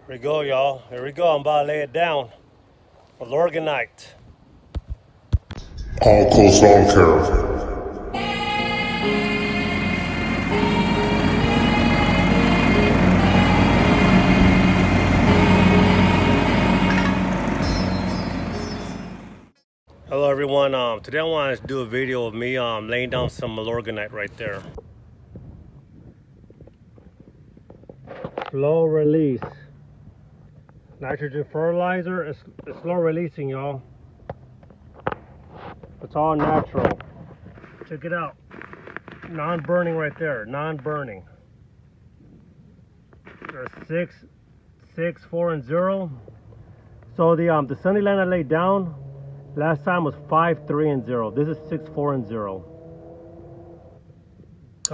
Here we go, y'all. Here we go. I'm about to lay it down. Milorganite. AllCoastLawncare. Hello, everyone. Today I want to do a video of me laying down some Milorganite right there. Slow release. Nitrogen fertilizer. It's slow releasing, y'all. It's all natural. Check it out. Non-burning right there. Non-burning. There's 6, 6, 4, and 0. So the SunniLand I laid down last time was 5, 3, and 0. This is 6, 4, and 0.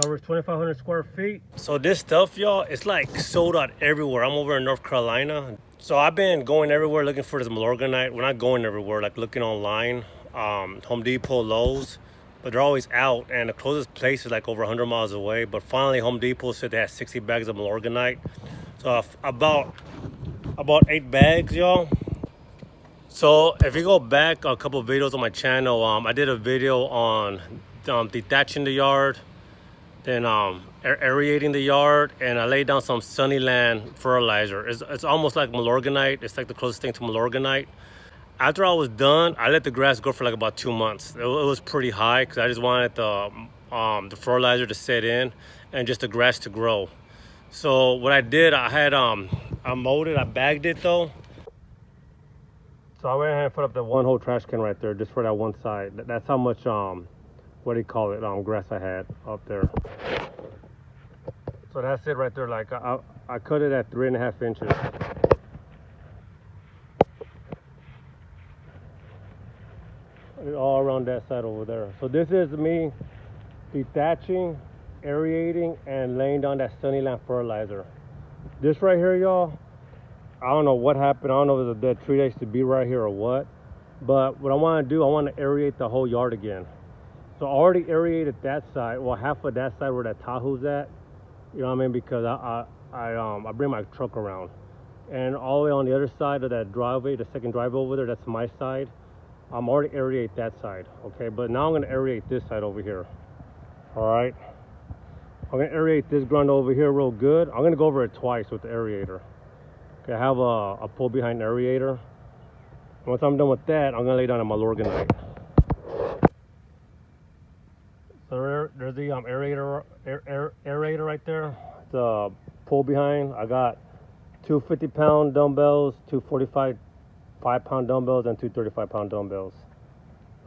Covers 2,500 square feet. So this stuff, y'all, it's like sold out everywhere. I'm over in North Carolina. So I've been going everywhere looking for this Milorganite. We're not going everywhere, like looking online, Home Depot, Lowe's, but they're always out. And the closest place is like over 100 miles away. But finally, Home Depot said they had 60 bags of Milorganite. So about 8 bags, y'all. So if you go back a couple of videos on my channel, I did a video on detaching the yard, then aerating the yard, and I laid down some SunniLand fertilizer. It's almost like Milorganite. It's like the closest thing to Milorganite. After I was done, I let the grass go for like about 2 months. It was pretty high because I just wanted the fertilizer to set in and just the grass to grow. So what I did, I mowed it, I bagged it though. So I went ahead and put up the one whole trash can right there just for that one side. That's how much what do you call it, grass I had up there. So that's it right there. Like I cut it at 3.5 inches. All around that side over there. So this is me detaching, aerating, and laying down that SunniLand fertilizer. This right here, y'all, I don't know what happened. I don't know if it's a dead tree that used to be right here or what. But what I want to do, I want to aerate the whole yard again. So I already aerated that side, well, half of that side where that Tahoe's at, you know what I mean, because I bring my truck around. And all the way on the other side of that driveway, the second driveway over there, that's my side. I'm already aerate that side, okay? But now I'm gonna aerate this side over here, all right? I'm gonna aerate this ground over here real good. I'm gonna go over it twice with the aerator. Okay, I have a pull behind aerator. Once I'm done with that, I'm gonna lay down a Milorganite. So there's the aerator right there. The pull behind. I got 2 50-pound dumbbells, 2 45-pound dumbbells, and 2 35-pound dumbbells.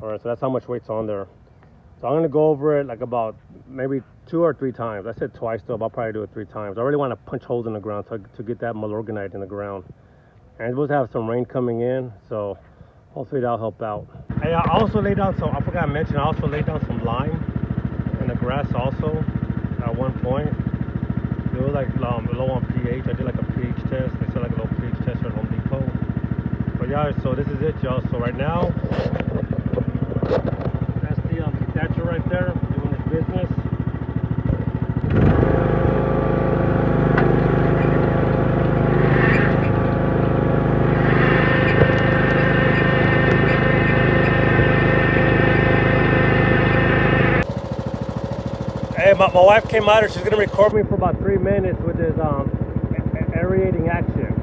All right, so that's how much weight's on there. So I'm gonna go over it like about maybe 2 or 3 times. I said twice though, but I'll probably do it 3 times. I really want to punch holes in the ground to get that Milorganite in the ground. And it's supposed to have some rain coming in, so hopefully that'll help out. Hey, I also laid down some, I forgot to mention, I also laid down some lime in the grass also at one point. It was like low on pH. I did like a pH test. They said like a low pH test at Home Depot. But yeah, so this is it, y'all. So right now, that's the detacher right there doing his business. Hey, my wife came out here. She's gonna record me for about 3 minutes with this aerating action.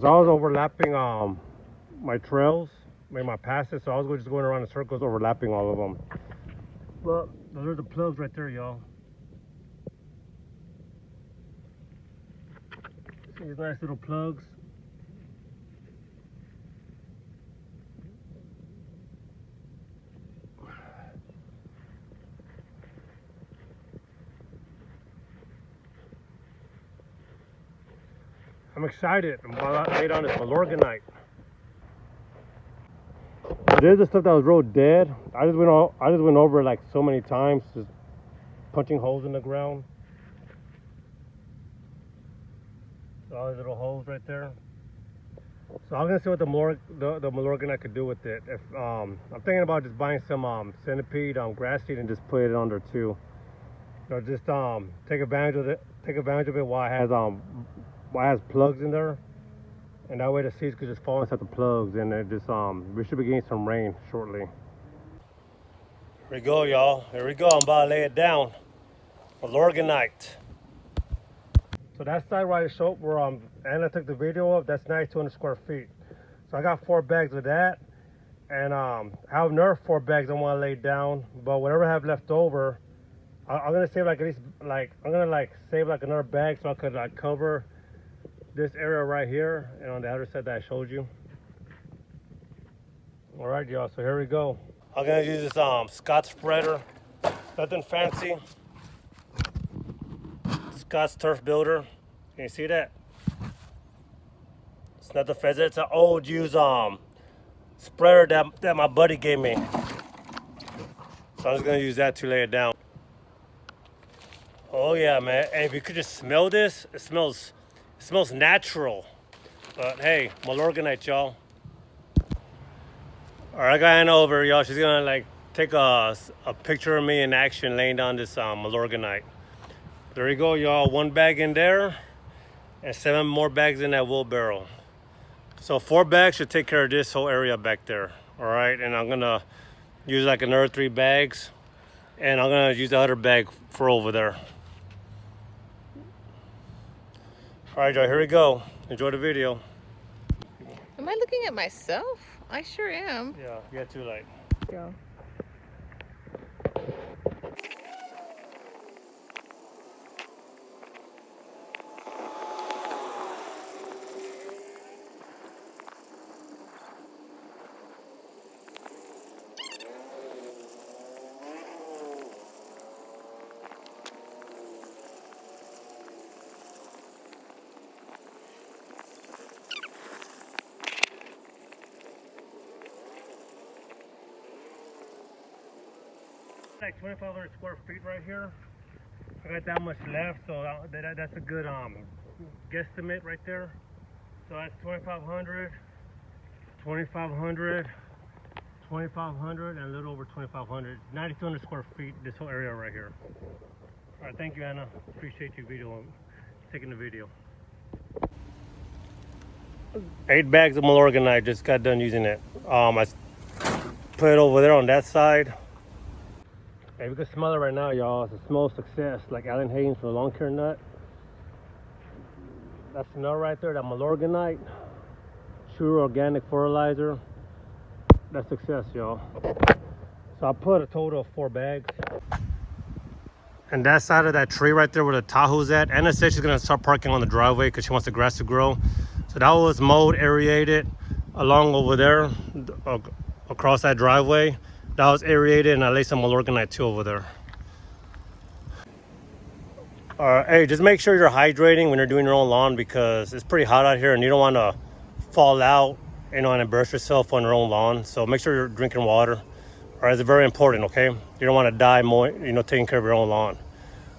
was overlapping my trails, my passes, so I was just going around in circles, overlapping all of them. But those are the plugs right there, y'all. See these nice little plugs. I'm excited. I'm about to lay down this Milorganite. There's the stuff that was real dead. I just went over it like so many times, just punching holes in the ground. All these little holes right there. So I'm gonna see what the Milorganite could do with it. If I'm thinking about just buying some centipede grass seed and just put it under too. So just take advantage of it. Take advantage of it while it has plugs in there, and that way the seeds could just fall inside the plugs, and it just we should be getting some rain shortly. Here we go, y'all. Here we go. I'm about to lay it down. Milorganite. So that side where I showed where Anna took the video of, that's 9,200 square feet. So I got 4 bags of that, and I have another 4 bags I want to lay down. But whatever I have left over, I'm gonna save like at least save like another bag so I could cover this area right here and on the other side that I showed you. All right, y'all, so here we go. I'm gonna use this Scott spreader, nothing fancy. Scott's turf builder. Can you see that? It's not the feather, it's an old used spreader that my buddy gave me. So I'm just gonna use that to lay it down. Oh yeah, man. And if you could just smell this, it smells natural. But hey, Milorganite, y'all. All right, I got Anna over, y'all. She's gonna like take a picture of me in action laying down this Milorganite. There you go, y'all. 1 bag in there and 7 more bags in that wheelbarrow. So 4 bags should take care of this whole area back there. All right, and I'm gonna use like another 3 bags, and I'm gonna use the other bag for over there. All right, y'all, here we go. Enjoy the video. Am I looking at myself? I sure am. Yeah, you got too light. Yeah. Like 2,500 square feet right here. I got that much left, so that's a good guesstimate right there. So that's 2,500, 2,500, 2,500, and a little over 2,500. 9,200 square feet, this whole area right here. All right, thank you, Anna. Appreciate you taking the video. 8 bags of Milorganite, just got done using it. I put it over there on that side. Hey, we can smell it right now, y'all. It's a smell of success, like Alan Haynes from the Lawncare nut. That's the nut right there, that Milorganite. True organic fertilizer. That's success, y'all. So I put a total of 4 bags. And that side of that tree right there where the Tahoe's at, Anna said she's gonna start parking on the driveway because she wants the grass to grow. So that was mowed, aerated along over there, across that driveway. That was aerated, and I laid some Milorganite too over there. Hey, just make sure you're hydrating when you're doing your own lawn because it's pretty hot out here and you don't want to fall out, and embarrass yourself on your own lawn. So make sure you're drinking water. All right, it's very important, okay? You don't want to die more, taking care of your own lawn.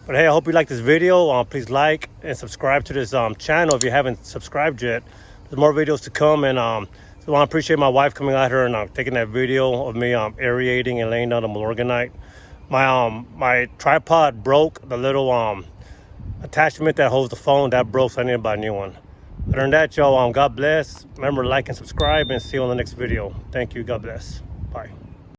But hey, I hope you like this video. Please like and subscribe to this channel if you haven't subscribed yet. There's more videos to come, and so I want to appreciate my wife coming out here and taking that video of me aerating and laying down the Milorganite. My tripod broke. The little attachment that holds the phone, that broke, so I need to buy a new one. Other than that, y'all, God bless. Remember to like and subscribe, and see you on the next video. Thank you. God bless. Bye.